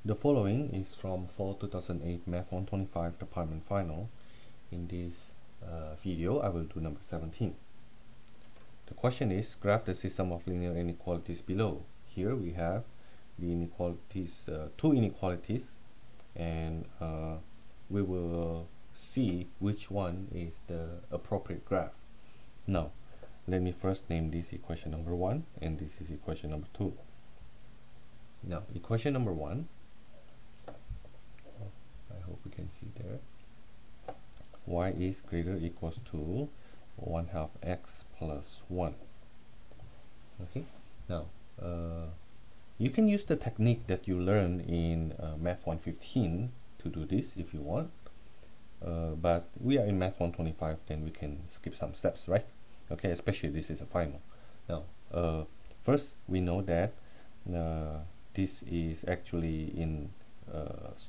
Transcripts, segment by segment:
The following is from Fall 2008 Math 125 Department Final. In this video, I will do number 17. The question is, graph the system of linear inequalities below. Here we have the inequalities, two inequalities, and we will see which one is the appropriate graph. Now, let me first name this equation number 1, and this is equation number 2. Now, equation number 1, I hope we can see there, y is greater or equals to 1/2 x plus 1. Okay, now you can use the technique that you learned in Math 115 to do this if you want, but we are in Math 125, then we can skip some steps, right? Okay, especially this is a final. Now, first we know that this is actually in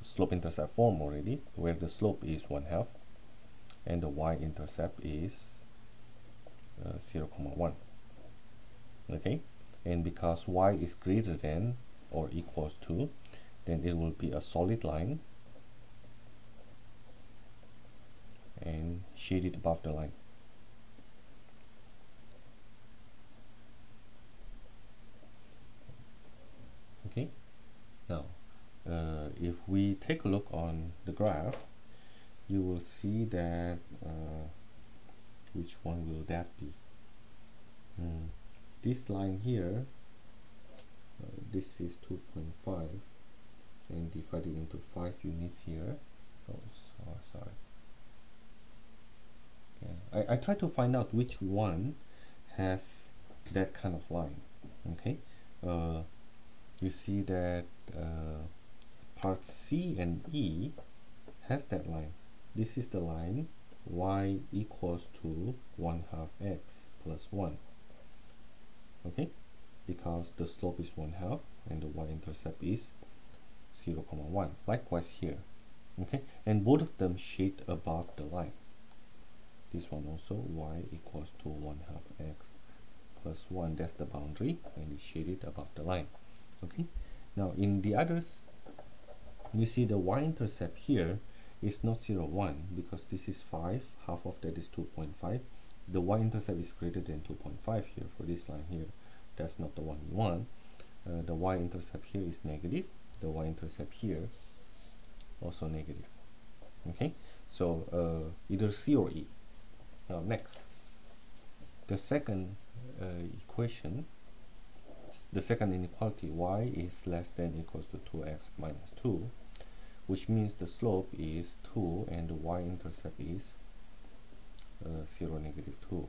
slope-intercept form already, where the slope is 1/2 and the y-intercept is 0,1. Okay, and because y is greater than or equals to, then it will be a solid line and shaded above the line. Okay, now if we take a look on the graph, you will see that which one will that be? This line here, this is 2.5 and divided into 5 units here. Oh, sorry. Yeah, I try to find out which one has that kind of line. Okay, you see that part C and E has that line. This is the line y equals to 1/2 x plus 1. Okay, because the slope is 1/2 and the y-intercept is 0,1. Likewise here. Okay, and both of them shade above the line. This one also, y equals to 1/2 x plus 1. That's the boundary, and it's shaded above the line. Okay, now in the others, you see the y-intercept here is not 0,1 because this is 5, half of that is 2.5. The y-intercept is greater than 2.5 here for this line here. That's not the one we want. The y-intercept here is negative. The y-intercept here also negative. Okay, so either C or E. Now next, the second equation, the second inequality, y is less than or equals to 2x minus 2, which means the slope is 2 and the y-intercept is 0, -2.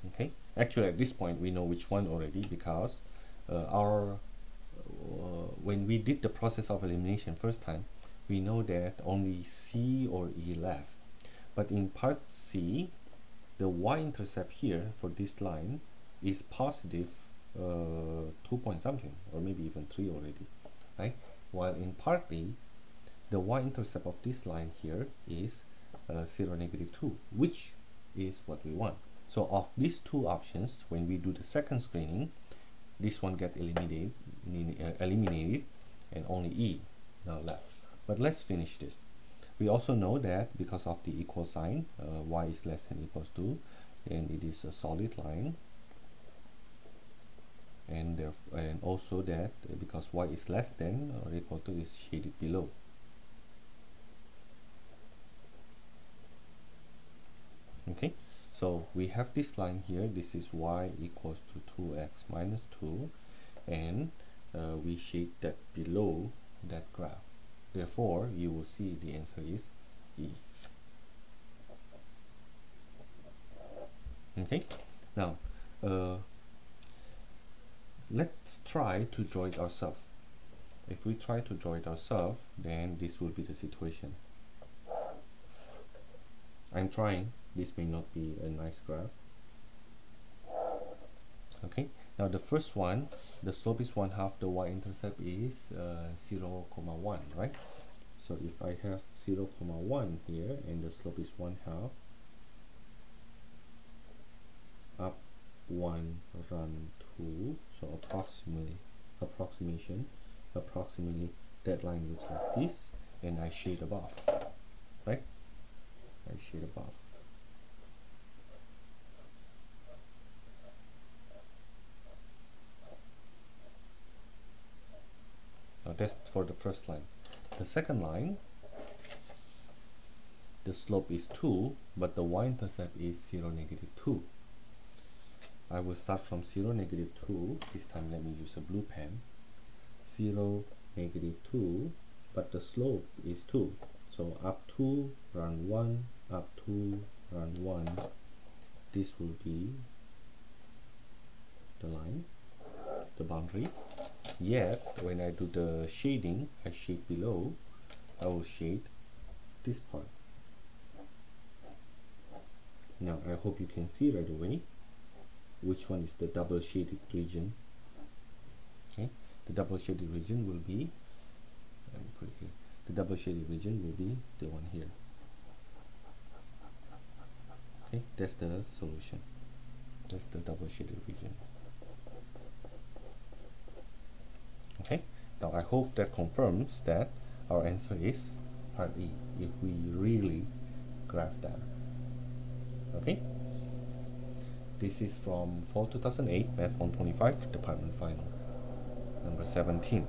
Okay, actually at this point we know which one already, because when we did the process of elimination first time, we know that only C or E left. But in part C, the y-intercept here for this line is positive 2 point something, or maybe even 3 already, right? While in part B, the y-intercept of this line here is 0, -2, which is what we want. So of these two options, when we do the second screening, this one get eliminated, and only E now left. But let's finish this. We also know that because of the equal sign, y is less than or equals to, and it is a solid line, and also that because y is less than or equal to is shaded below. Okay, so we have this line here. This is y equals to 2x minus 2, and we shade that below that graph. Therefore, you will see the answer is E. Okay, now let's try to draw it ourselves. If we try to draw it ourselves, then this will be the situation. I'm trying. This may not be a nice graph. Okay, now the first one, the slope is 1/2, the y-intercept is 0,1, right? So if I have 0,1 here and the slope is 1/2, up 1, run 2, so approximation approximately that line looks like this, and I shade above, right? I shade above. Now that's for the first line. The second line, the slope is 2, but the y-intercept is 0, -2. I will start from 0, -2. This time let me use a blue pen. 0, -2, but the slope is 2. So up 2, run 1, up 2, run 1. This will be the line, the boundary. Yet, when I do the shading, I shade below, I will shade this part. Now, I hope you can see right away which one is the double shaded region. Okay, the double shaded region will be, let me put it here, the double shaded region will be the one here. Okay, that's the solution. That's the double shaded region. Okay, now I hope that confirms that our answer is part E, if we really graph that. Okay, this is from Fall 2008, Math 125, Department Final, number 17.